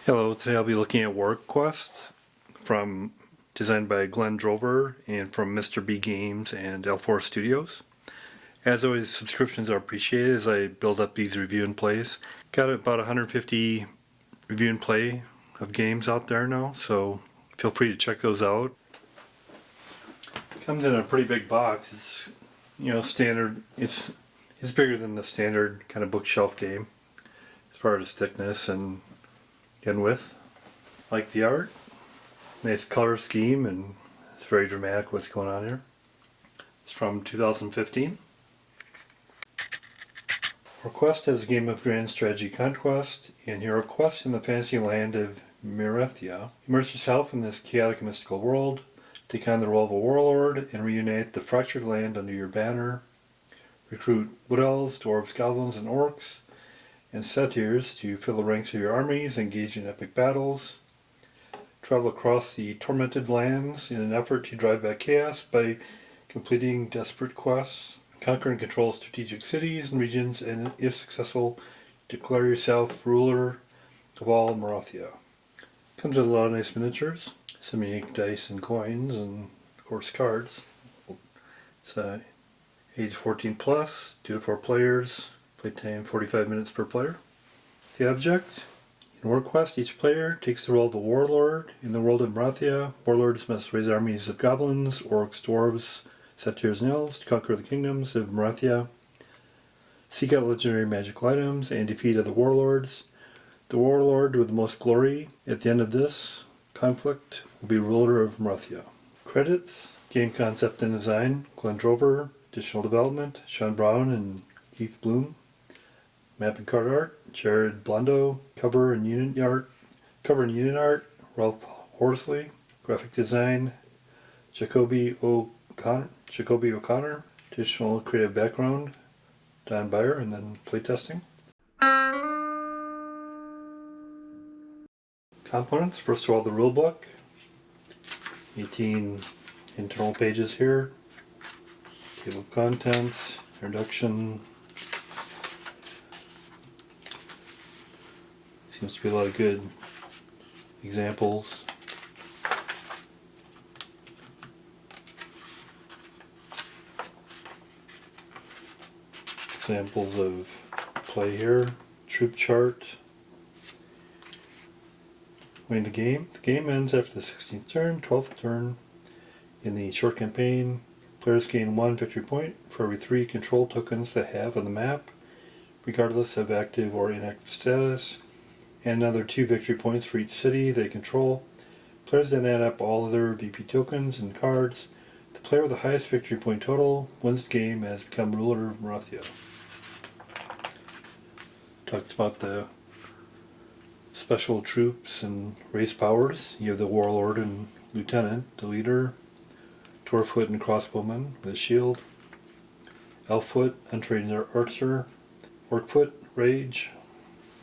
Hello, today I'll be looking at WarQuest designed by Glenn Drover and from Mr. B Games and L4 Studios. As always, subscriptions are appreciated as I build up these review and plays. Got about 150 review and play of games out there now, so feel free to check those out. Comes in a pretty big box. It's standard. It's bigger than the standard kind of bookshelf game as far as thickness and width. Like the art, nice color scheme, and it's very dramatic what's going on here. It's from 2015. WarQuest is a game of grand strategy conquest and hero quest in the fantasy land of Merathia. Immerse yourself in this chaotic and mystical world, take on the role of a warlord, and reunite the fractured land under your banner. Recruit wood elves, dwarves, goblins, and orcs, and satyrs to fill the ranks of your armies, engage in epic battles. Travel across the tormented lands in an effort to drive back chaos by completing desperate quests. Conquer and control strategic cities and regions, and if successful, declare yourself ruler of all Merathia. Comes with a lot of nice miniatures, some unique dice and coins, and of course cards. It's age 14 plus, 2 to 4 players. Playtime 45 minutes per player. The object. In WarQuest, each player takes the role of a warlord. In the world of Merathia, warlords must raise armies of goblins, orcs, dwarves, satyrs, and elves to conquer the kingdoms of Merathia. Seek out legendary magical items and defeat other warlords. The warlord with the most glory at the end of this conflict will be ruler of Merathia. Credits. Game concept and design, Glenn Drover. Additional development, Sean Brown and Keith Bloom. Map and card art, Jared Blondo. Cover and unit art, Ralph Horsley. Graphic design, Jacoby O'Connor. Additional creative background, Don Byer, and then playtesting. Components, first of all the rulebook. 18 internal pages here. Table of contents, introduction. Seems to be a lot of good examples. Examples of play here. Troop chart. Winning the game. The game ends after the 16th turn, 12th turn. In the short campaign, players gain 1 victory point for every 3 control tokens they have on the map, regardless of active or inactive status, and another 2 victory points for each city they control. Players then add up all other VP tokens and cards. The player with the highest victory point total wins the game and has become ruler of Merathia. Talks about the special troops and race powers. You have the warlord and lieutenant, the leader, dwarffoot and crossbowman with a shield, elffoot, untrained archer, orcfoot, rage,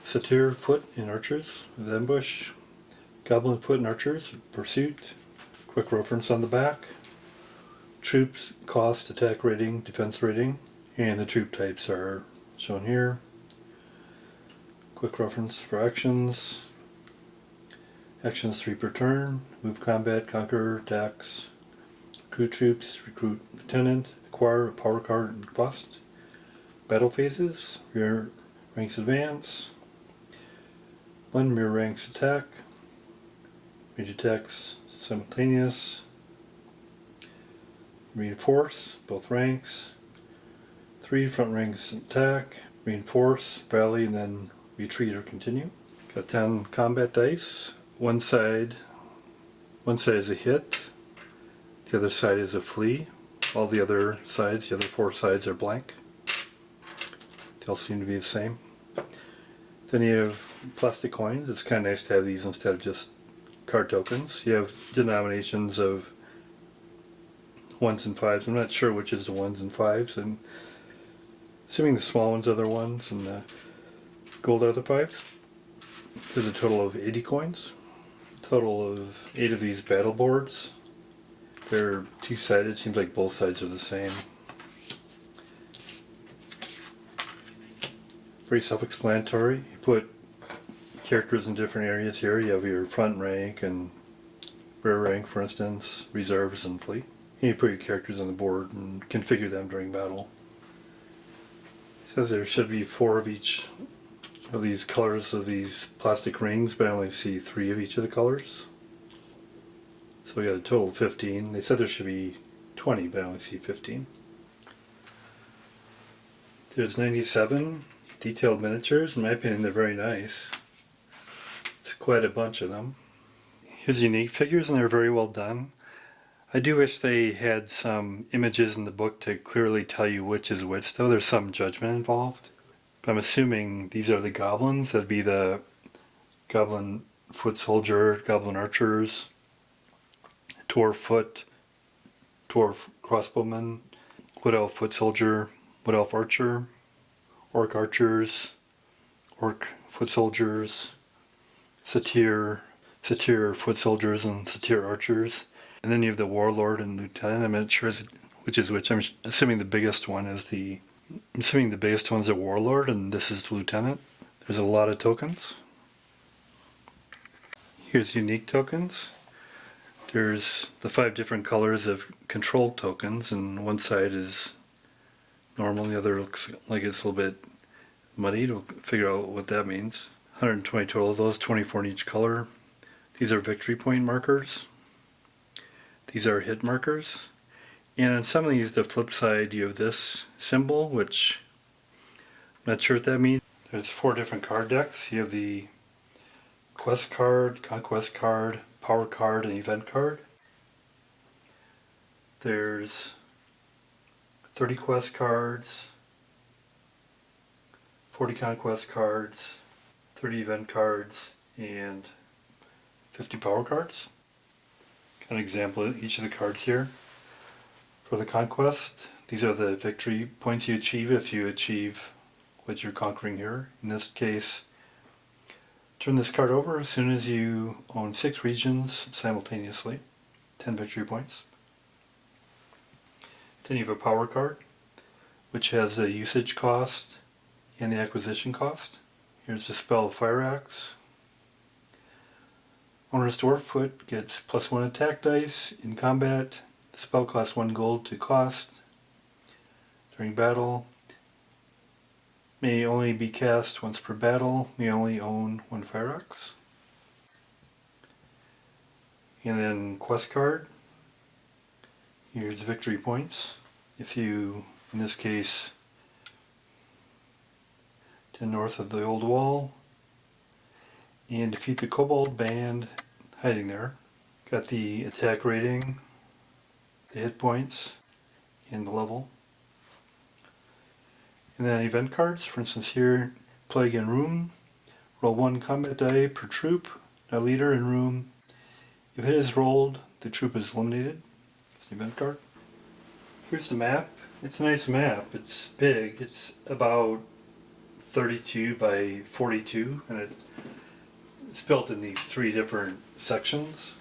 satyr foot and archers with ambush, goblin foot and archers, pursuit. Quick reference on the back. Troops, cost, attack rating, defense rating, and the troop types are shown here. Quick reference for actions. Actions 3 per turn. Move, combat, conquer, attacks. Recruit troops, recruit lieutenant, acquire a power card and bust. Battle phases, rear ranks advance. 1 mirror ranks attack. Range attacks simultaneous. Reinforce, both ranks. 3 front ranks attack. Reinforce, rally, and then retreat or continue. Got 10 combat dice. One side is a hit. The other side is a flee. All the other sides, the other 4 sides, are blank. They all seem to be the same. Then you have plastic coins. It's kind of nice to have these instead of just card tokens. You have denominations of 1s and 5s. I'm not sure which is the 1s and 5s. I'm assuming the small ones are the 1s and the gold are the 5s. There's a total of 80 coins. Total of 8 of these battle boards. They're 2-sided. Seems like both sides are the same. Pretty self-explanatory. You put characters in different areas here. You have your front rank and rear rank, for instance, reserves and fleet. And you put your characters on the board and configure them during battle. It says there should be 4 of each of these colors of these plastic rings, but I only see 3 of each of the colors. So we got a total of 15. They said there should be 20, but I only see 15. There's 97 detailed miniatures. In my opinion, they're very nice. It's quite a bunch of them. Here's unique figures, and they're very well done. I do wish they had some images in the book to clearly tell you which is which, though. There's some judgment involved. But I'm assuming these are the goblins. That'd be the goblin foot soldier, goblin archers, dwarf crossbowman, wood elf foot soldier, wood elf archer, orc archers, orc foot soldiers, satyr foot soldiers, and satyr archers. And then you have the warlord and lieutenant. I'm not sure which is which. I'm assuming the biggest one is the warlord, and this is the lieutenant. There's a lot of tokens. Here's unique tokens. There's the 5 different colors of controlled tokens, and one side is normal, and the other looks like it's a little bit muddied. We'll figure out what that means. 120 total of those, 24 in each color. These are victory point markers. These are hit markers. And on some of these, the flip side, you have this symbol, which I'm not sure what that means. There's 4 different card decks. You have the quest card, conquest card, power card, and event card. There's 30 quest cards, 40 conquest cards, 30 event cards, and 50 power cards. Got an example of each of the cards here. For the conquest, these are the victory points you achieve if you achieve what you're conquering here. In this case, turn this card over as soon as you own 6 regions simultaneously, 10 victory points. Then you have a power card, which has the usage cost and the acquisition cost. Here's the spell of Fire Axe. Owner's Dwarf Foot gets +1 attack dice in combat. The spell costs 1 gold to cost during battle. May only be cast once per battle. May only own 1 Fire Axe. And then quest card. Here's victory points. If you, in this case, to north of the old wall, and defeat the kobold band hiding there. Got the attack rating, the hit points, and the level. And then event cards, for instance here, Plague in Room. Roll 1 combat die per troop, not leader in room. If it is rolled, the troop is eliminated. It's the event card. Here's the map. It's a nice map. It's big. It's about 32 by 42, and it's built in these 3 different sections.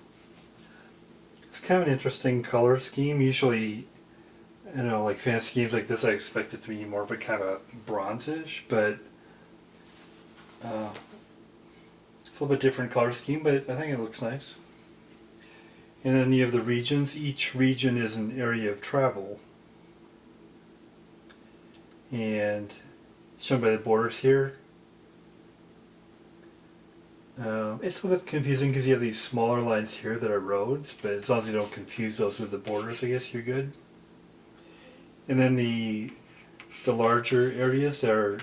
It's kind of an interesting color scheme. Usually, you know, like fantasy games like this, I expect it to be more of a kind of bronzish, but it's a little bit different color scheme, but I think it looks nice. And then you have the regions. Each region is an area of travel, and it's shown by the borders here. It's a little bit confusing because you have these smaller lines here that are roads, but as long as you don't confuse those with the borders, I guess you're good. And then the larger areas that are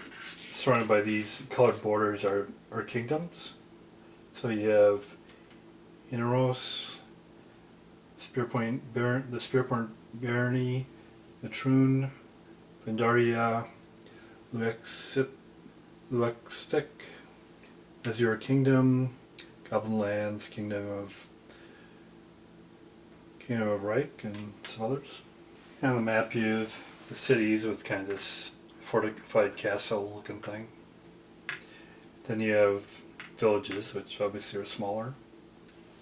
surrounded by these colored borders are kingdoms. So you have Inaros, Spearpoint Barony, Matroon, Vandaria, Luextic, Azure Kingdom, Goblin Lands, Kingdom of Reich, and some others. And on the map you have the cities with kind of this fortified castle looking thing. Then you have villages, which obviously are smaller.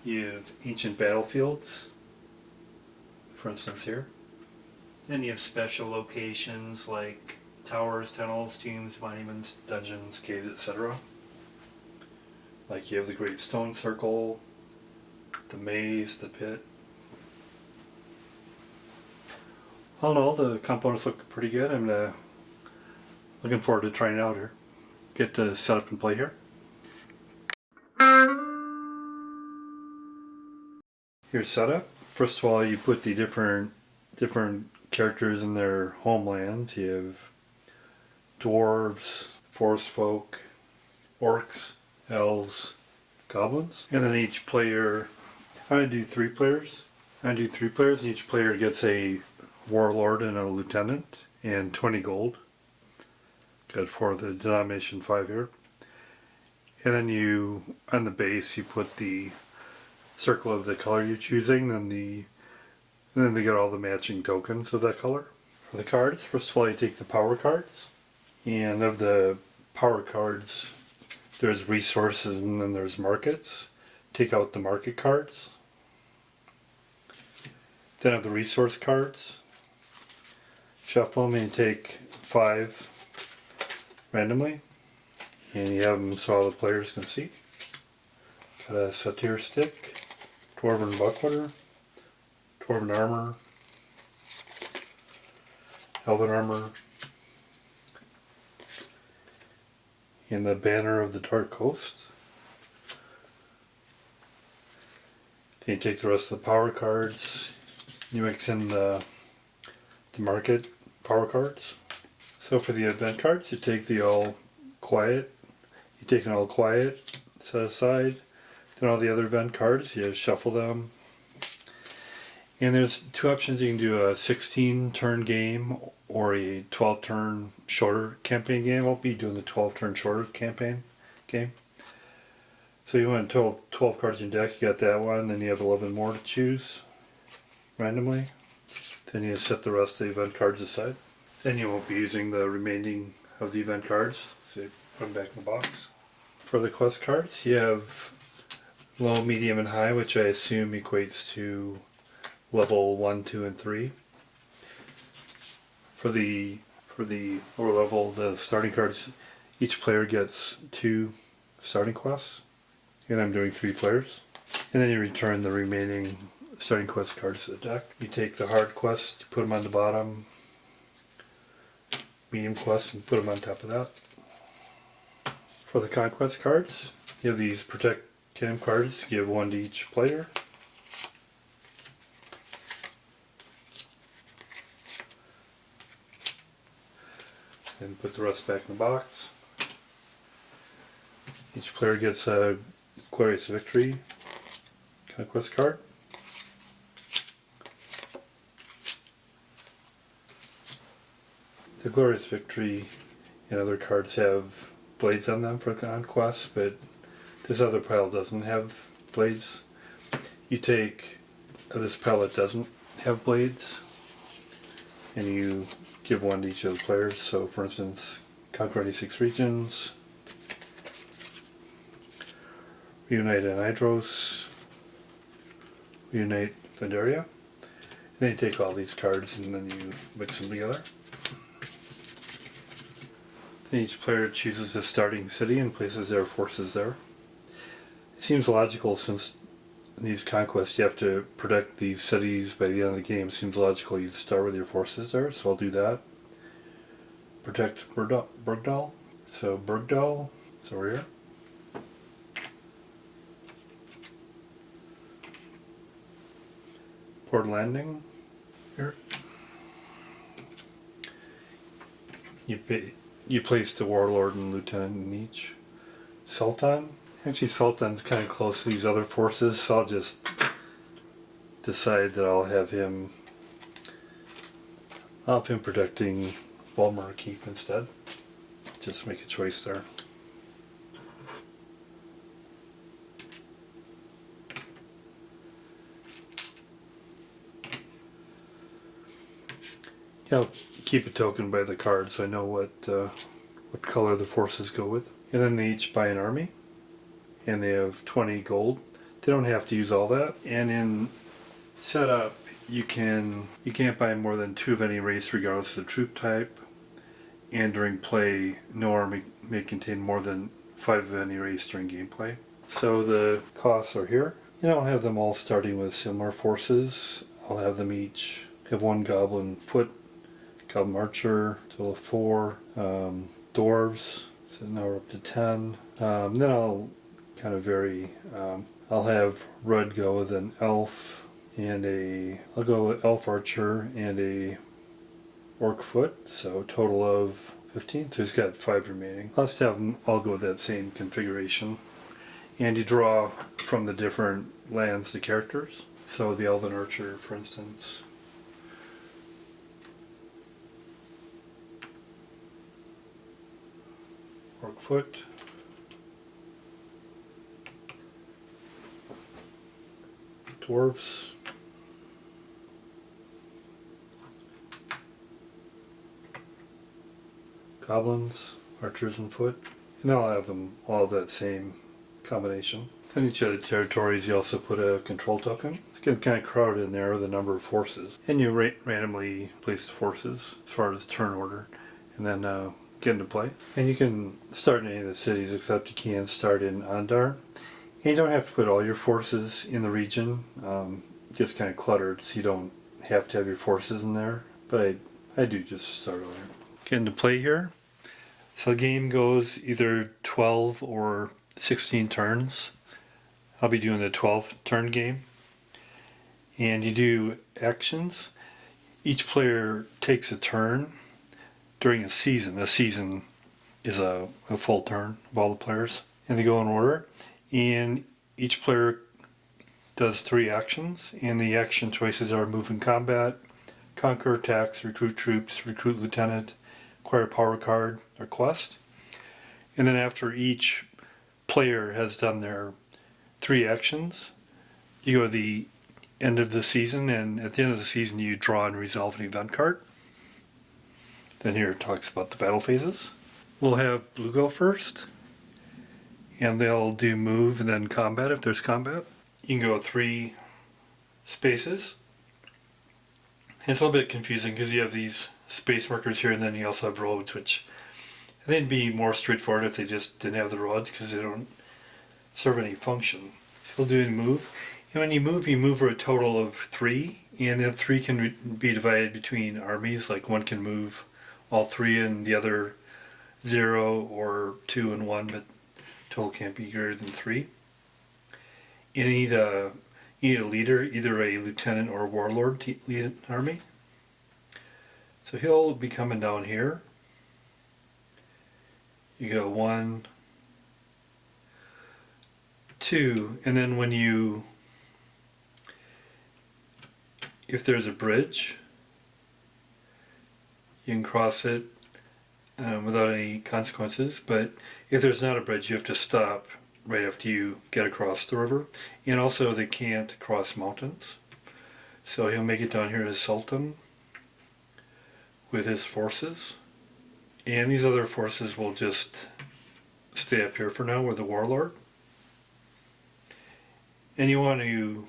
You have ancient battlefields, for instance here. Then you have special locations like towers, tunnels, tombs, monuments, dungeons, caves, etc. Like you have the Great Stone Circle, the maze, the pit. All in all, the components look pretty good. I'm looking forward to trying it out here. Get to set up and play here. Here's setup. First of all, you put the different characters in their homeland. You have dwarves, forest folk, orcs, elves, goblins, and then each player. I'm gonna do 3 players. And each player gets a warlord and a lieutenant and 20 gold. Good for the denomination 5 here. And then you, on the base, you put the circle of the color you're choosing, and then they get all the matching tokens of that color. For the cards, first of all, you take the power cards, and of the power cards, there's resources and then there's markets. Take out the market cards. Then of the resource cards, shuffle them and you take 5 randomly, and you have them so all the players can see. Got a satyr stick, dwarven buckler, dwarven armor, elven armor, and the banner of the Dark Host. Then you take the rest of the power cards, you mix in the market power cards. So for the event cards, you take the all quiet, you take an all quiet, set aside. Then all the other event cards, you shuffle them. And there's 2 options. You can do a 16 turn game or a 12 turn shorter campaign game. I'll be doing the 12 turn shorter campaign game. So you want 12 cards in your deck, you got that one, then you have 11 more to choose randomly. Then you set the rest of the event cards aside. Then you won't be using the remaining of the event cards, so you put them back in the box. For the quest cards, you have low, medium, and high, which I assume equates to level 1, 2, and 3. For the lower level, the starting cards, each player gets 2 starting quests, and I'm doing 3 players. And then you return the remaining starting quest cards to the deck. You take the hard quests, you put them on the bottom, medium quests, and put them on top of that. For the conquest cards, you have these protect camp cards, give 1 to each player. And put the rest back in the box. Each player gets a Glorious Victory conquest card. The Glorious Victory and other cards have blades on them for conquest, but this other pile doesn't have blades. You take this pile that doesn't have blades, and you give 1 to each of the players. So for instance, conquer 86 regions, reunite Anhydros, reunite Vandaria. And then you take all these cards and then you mix them together. Then each player chooses a starting city and places their forces there. It seems logical, since in these conquests you have to protect these cities by the end of the game. It seems logical you'd start with your forces there, so I'll do that. Protect Bergdahl. So Bergdahl is over here. Port Landing here. You place the warlord and lieutenant in each. Sultan. Actually, Sultan's kind of close to these other forces, so I'll just decide that I'll have him protecting Volmar Keep instead. Just make a choice there. Yeah, I'll keep a token by the card so I know what color the forces go with. And then they each buy an army, and they have 20 gold. They don't have to use all that. And in setup, you can't buy more than 2 of any race regardless of the troop type. And during play, no army may contain more than 5 of any race during gameplay. So the costs are here. And I'll have them all starting with similar forces. I'll have them each have 1 goblin foot, goblin archer, total of 4, dwarves, so now we're up to 10. Then I'll kind of vary. I'll have Rudd go with an elf and I'll go with elf archer and a orc foot, so total of 15. So he's got 5 remaining. I'll just have them all go with that same configuration. And you draw from the different lands the characters. So the elven archer, for instance. Orc foot. Dwarves. Goblins, archers and foot. And I'll have them all that same combination. In each of the territories you also put a control token. It's getting kind of crowded in there with a number of forces. And you randomly place the forces as far as turn order and then get into play. And you can start in any of the cities except you can't start in Andar. And you don't have to put all your forces in the region. It gets kind of cluttered, so you don't have to have your forces in there. But I do just start over. Get into play here. So the game goes either 12 or 16 turns. I'll be doing the 12 turn game. And you do actions. Each player takes a turn during a season. A season is a full turn of all the players. And they go in order. And each player does 3 actions. And the action choices are move in combat, conquer attacks, recruit troops, recruit lieutenant, acquire power card, or quest. And then after each player has done their 3 actions, you go to the end of the season, and at the end of the season you draw and resolve an event card. Then here it talks about the battle phases. We'll have blue go first, and they'll do move and then combat if there's combat. You can go 3 spaces. And it's a little bit confusing because you have these space markers here, and then you also have roads, which I think it'd be more straightforward if they just didn't have the roads because they don't serve any function. So we'll do a move. And when you move for a total of 3, and then 3 can be divided between armies, like one can move all 3 and the other 0 or 2 and 1, but total can't be greater than 3. You need a leader, either a lieutenant or a warlord to lead an army. So he'll be coming down here. You go 1, 2, and then if there's a bridge, you can cross it without any consequences, but if there's not a bridge, you have to stop right after you get across the river. And also they can't cross mountains. So he'll make it down here to Sultan with his forces. And these other forces will just stay up here for now with the warlord. And you want to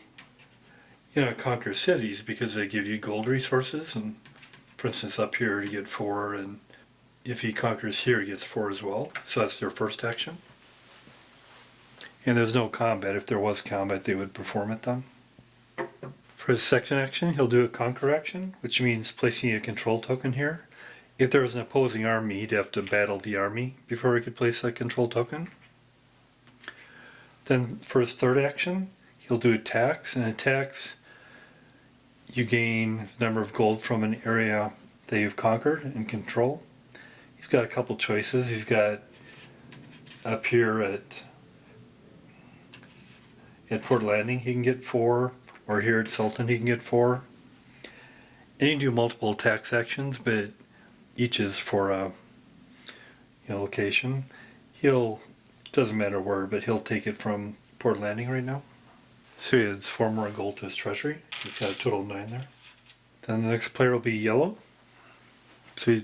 conquer cities because they give you gold resources, and for instance up here you get 4, and if he conquers here he gets 4 as well. So that's their first action. And there's no combat. If there was combat they would perform it then. For his second action he'll do a conquer action, which means placing a control token here. If there was an opposing army he'd have to battle the army before he could place a control token. Then for his third action he'll do attacks, and attacks you gain the number of gold from an area that you've conquered and control. He's got a couple choices. He's got up here at Port Landing he can get 4, or here at Sultan he can get 4. And you can do multiple attacks actions, but each is for a location. Doesn't matter where, but he'll take it from Port Landing right now. So he adds 4 more gold to his treasury. He's got a total of 9 there. Then the next player will be yellow. So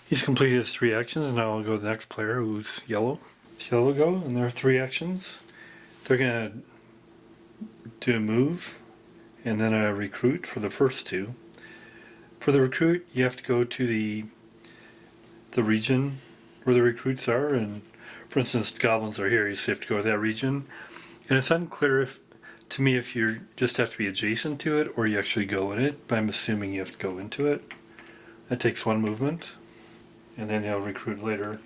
he's completed his 3 actions, and now I'll go to the next player who's yellow. So yellow go, and there are 3 actions. They're going to do a move, and then a recruit for the first 2. For the recruit, you have to go to the region where the recruits are, and for instance, goblins are here, so you have to go to that region. And it's unclear to me if you just have to be adjacent to it or you actually go in it, but I'm assuming you have to go into it. That takes one movement, and then he'll recruit later.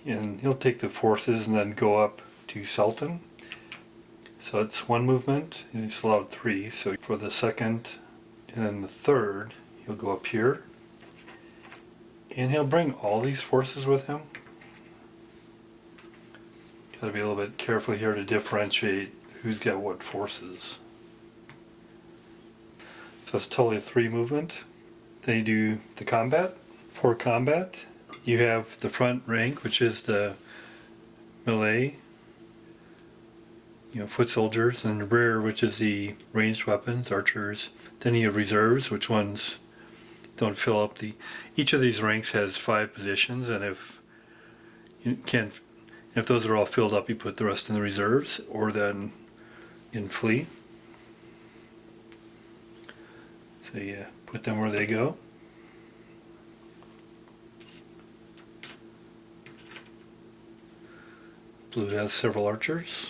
And he'll take the forces and then go up to Sultan. So it's one movement, and he's allowed 3. So for the second and then the third, he'll go up here. And he'll bring all these forces with him. Gotta be a little bit careful here to differentiate who's got what forces. So it's totally a 3 movement. Then you do the combat. For combat, you have the front rank, which is the melee, foot soldiers, and the rear, which is the ranged weapons, archers. Then you have reserves, which ones don't fill up each of these ranks has 5 positions, and if those are all filled up, you put the rest in the reserves, or then in flee. So you put them where they go. Blue has several archers.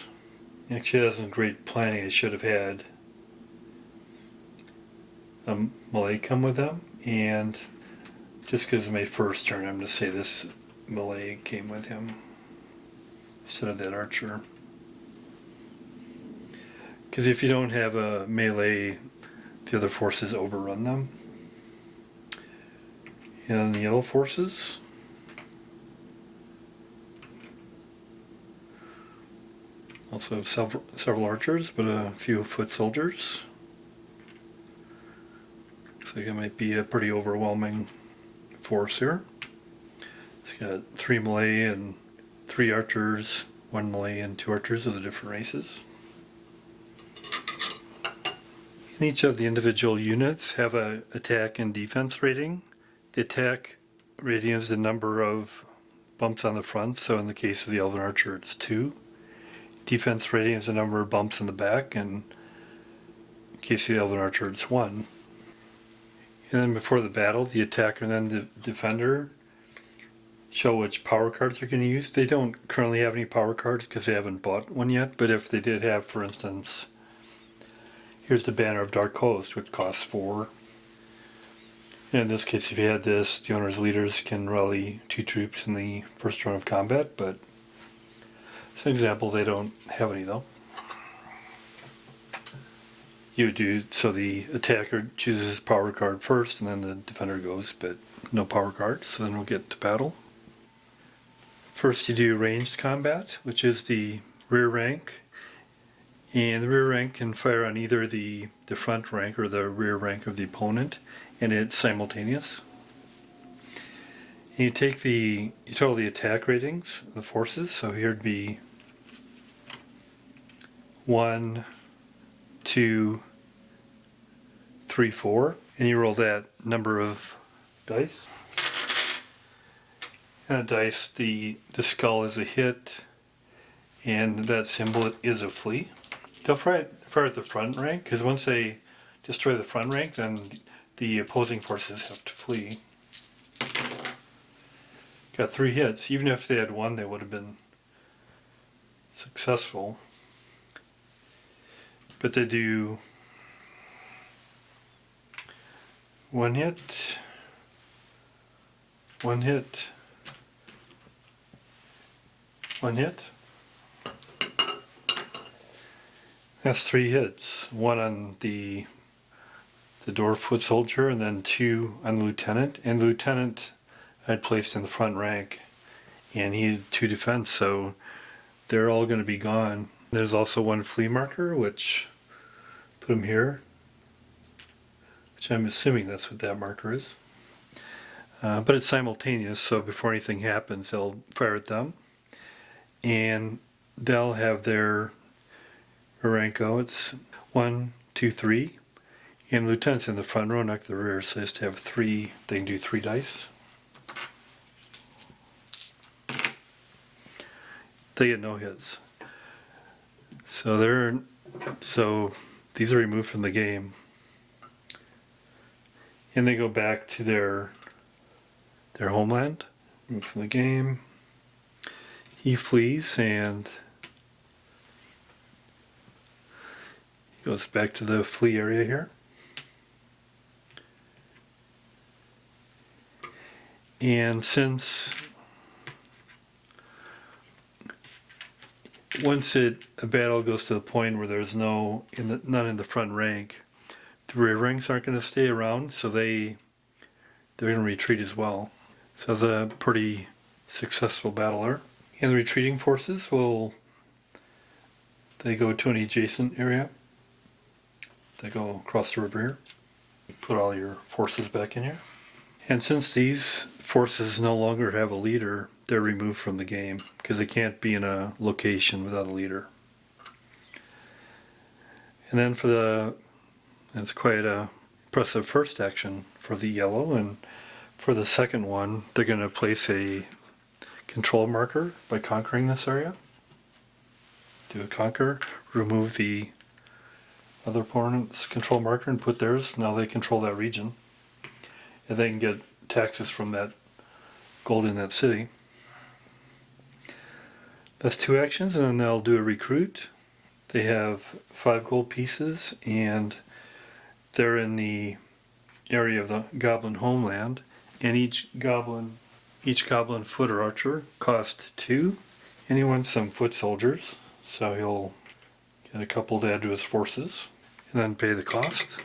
Actually, has some great planning. I should have had a melee come with them, and just because of my first turn, I'm going to say this melee came with him instead of that archer. Because if you don't have a melee, the other forces overrun them. And the yellow forces, also have several archers, but a few foot soldiers. Looks like it might be a pretty overwhelming force here. It's got 3 melee and 3 archers, 1 melee and 2 archers of the different races. And each of the individual units have an attack and defense rating. The attack rating is the number of bumps on the front, so in the case of the Elven Archer it's 2. Defense rating is the number of bumps in the back, and in case of the Elven Archer it's 1. And then before the battle, the attacker and then the defender show which power cards they're going to use. They don't currently have any power cards because they haven't bought one yet, but if they did have, for instance, here's the Banner of Dark Host, which costs 4. And in this case, if you had this, the owner's leaders can rally 2 troops in the first round of combat, but as an example, they don't have any though. You do, so the attacker chooses his power card first, and then the defender goes, but no power cards, so then we'll get to battle. First you do ranged combat, which is the rear rank. And the rear rank can fire on either the front rank or the rear rank of the opponent, and it's simultaneous. And you total the attack ratings of the forces, so here'd be 1, 2, 3, 4, and you roll that number of dice. And the dice, the skull is a hit, and that symbol is a flee. They'll fire at the front rank, because once they destroy the front rank, then the opposing forces have to flee. Got 3 hits. Even if they had 1, they would have been successful. But they do 1 hit, 1 hit, 1 hit. That's 3 hits. 1 on the dwarf foot soldier, and then 2 on the lieutenant. And the lieutenant I had placed in the front rank, and he had 2 defense, so they're all going to be gone. There's also 1 flea marker, which put him here, which I'm assuming that's what that marker is. But it's simultaneous, so before anything happens, they'll fire at them, and they'll have their rank go. It's 1, 2, 3, and the lieutenant's in the front row, not the rear, so they just have 3. They can do 3 dice. They get no hits. So these are removed from the game, and they go back to their homeland. Removed from the game. He flees, and Goes back to the flea area here. And since once a battle goes to the point where there's none in the front rank, the rear ranks aren't going to stay around, so they're going to retreat as well. So it's a pretty successful battler. And the retreating forces they go to an adjacent area. They go across the river here. Put all your forces back in here. And since these forces no longer have a leader, they're removed from the game because they can't be in a location without a leader. And then it's quite a impressive first action for the yellow, and for the second one, they're going to place a control marker by conquering this area. Do a conquer, remove the other opponent's control marker and put theirs. Now they control that region. And they can get taxes from that gold in that city. That's 2 actions, and then they'll do a recruit. They have 5 gold pieces, and they're in the area of the goblin homeland. And each goblin foot or archer costs 2. And he wants some foot soldiers, so he'll get a couple to add to his forces. And then pay the cost.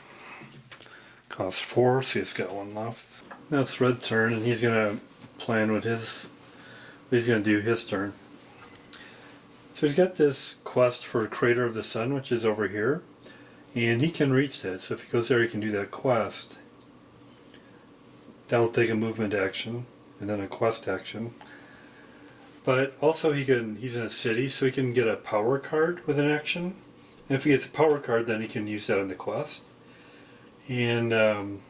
Costs 4, so he's got 1 left. Now it's Red's turn, and he's going to plan what he's going to do his turn. So he's got this quest for Crater of the Sun, which is over here. And he can reach that, so if he goes there he can do that quest. That'll take a movement action, and then a quest action. But also he's in a city, so he can get a power card with an action. And if he gets a power card, then he can use that on the quest. And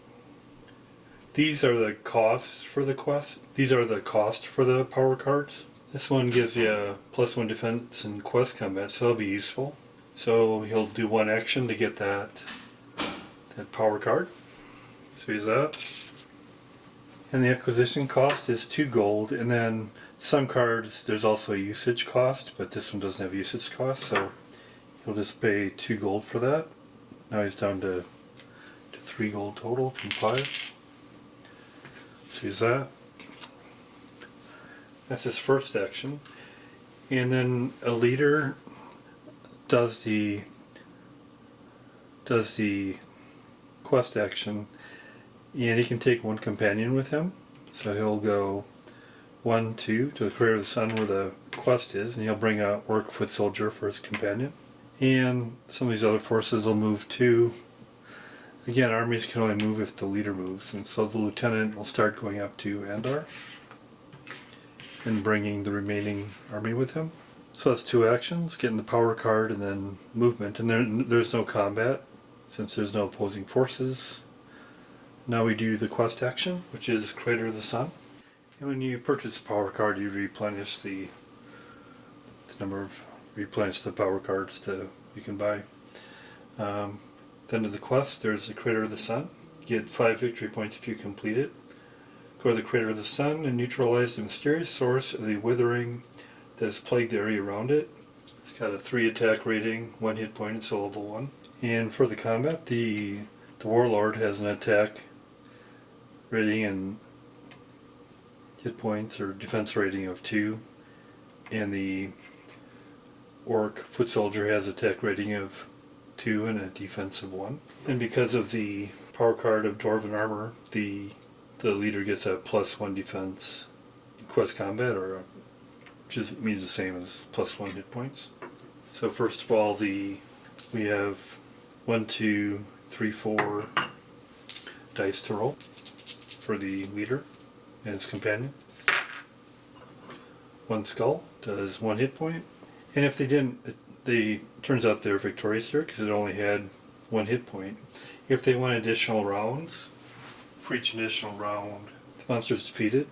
these are the costs for the quest. These are the cost for the power cards. This one gives you a +1 defense in quest combat, so it'll be useful. So he'll do 1 action to get that power card. So he's that. And the acquisition cost is 2 gold, and then some cards there's also a usage cost, but this one doesn't have usage cost, so he'll just pay 2 gold for that. Now he's down to 3 gold total from 5. So he's that. That's his first action. And then a leader does the quest action, and he can take 1 companion with him. So he'll go 1, 2 to the Crater of the Sun where the quest is, and he'll bring a orc foot soldier for his companion. And some of these other forces will move too. Again, armies can only move if the leader moves, and so the lieutenant will start going up to Andar and bringing the remaining army with him. So that's 2 actions, getting the power card and then movement. And there's no combat, since there's no opposing forces. Now we do the quest action, which is Crater of the Sun. And when you purchase a power card, you replenish the power cards you can buy. Then to the quest, there's the Crater of the Sun. You get 5 victory points if you complete it. Go to the Crater of the Sun and neutralize the mysterious source of the withering that has plagued the area around it. It's got a 3 attack rating, 1 hit point, it's a level 1. And for the combat, the Warlord has an attack rating and hit points or defense rating of 2. And the Orc foot soldier has attack rating of 2 and a defense of 1. And because of the power card of Dwarven Armor, the leader gets a +1 defense in quest combat, which means the same as +1 hit points. So first of all, we have 1, 2, 3, 4 dice to roll for the leader and his companion. 1 skull does 1 hit point, and if they didn't, turns out they're victorious here because it only had 1 hit point. If they won additional rounds, for each additional round, the monster's defeated.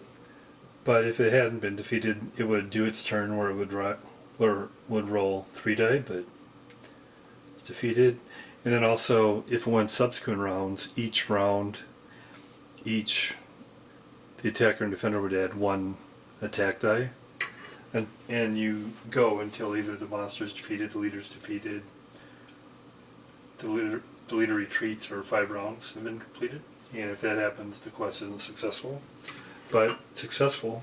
But if it hadn't been defeated, it would do its turn where it would roll 3 die, but it's defeated. And then also, if it went subsequent rounds, each round, the attacker and defender would add 1 attack die. And you go until either the monster's defeated, the leader's defeated, the leader retreats or 5 rounds have been completed. And if that happens, the quest isn't successful. But successful,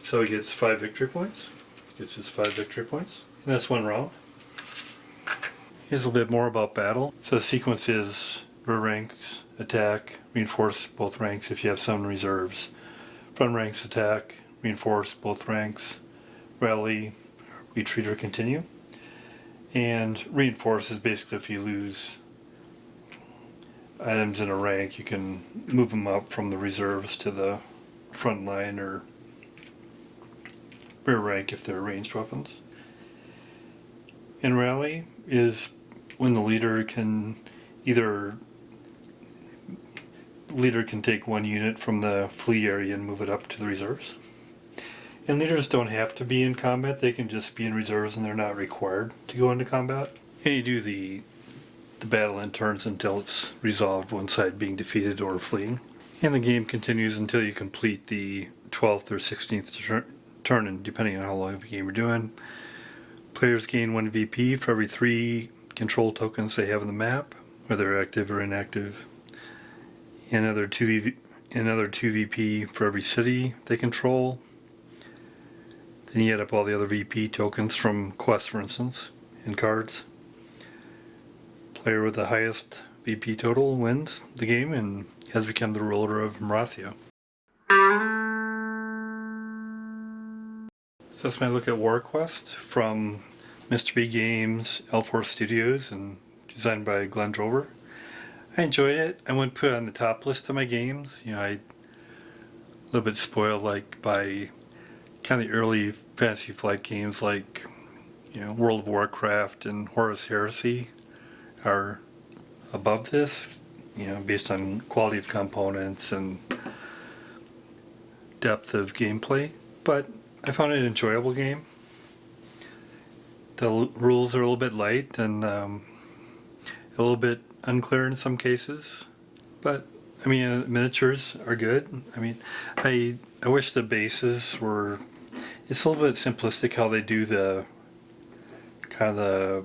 so he gets 5 victory points. Gets his 5 victory points. And that's 1 round. Here's a little bit more about battle. So the sequence is rear ranks, attack, reinforce both ranks if you have 7 reserves. Front ranks, attack, reinforce both ranks, rally, retreat or continue. And reinforce is basically if you lose items in a rank, you can move them up from the reserves to the front line or rear rank if they're ranged weapons. And rally is when the leader can take 1 unit from the flee area and move it up to the reserves. And leaders don't have to be in combat, they can just be in reserves and they're not required to go into combat. And you do the battle in turns until it's resolved, one side being defeated or fleeing. And the game continues until you complete the 12th or 16th turn, and depending on how long of a game you're doing. Players gain 1 VP for every 3 control tokens they have on the map, whether active or inactive. Another 2 VP for every city they control. Then you add up all the other VP tokens from quests, for instance, and cards. Player with the highest VP total wins the game and has become the ruler of Marathia. So that's my look at WarQuest from Mr. B Games, L4 Studios, and designed by Glenn Drover. I enjoyed it. I wouldn't put it on the top list of my games. You know, a little bit spoiled by kind of the early Fantasy Flight games like, you know, World of Warcraft and Horus Heresy are above this, you know, based on quality of components and depth of gameplay. But I found it an enjoyable game. The rules are a little bit light and a little bit unclear in some cases, but I mean, miniatures are good. I mean, I wish the bases were. It's a little bit simplistic how they do the kind of the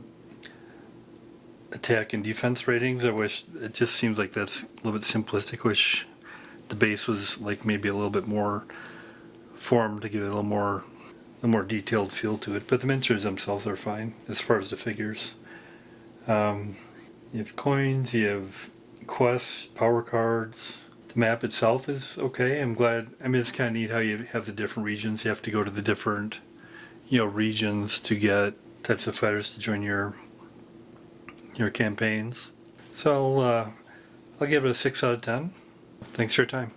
attack and defense ratings. I wish it just seems like that's a little bit simplistic. Wish the base was like maybe a little bit more formed to give it a little more detailed feel to it. But the miniatures themselves are fine as far as the figures. You have coins, you have quests, power cards. The map itself is okay. I'm glad. I mean, it's kind of neat how you have the different regions. You have to go to the different, you know, regions to get types of fighters to join your campaigns. So I'll give it a 6 out of 10. Thanks for your time.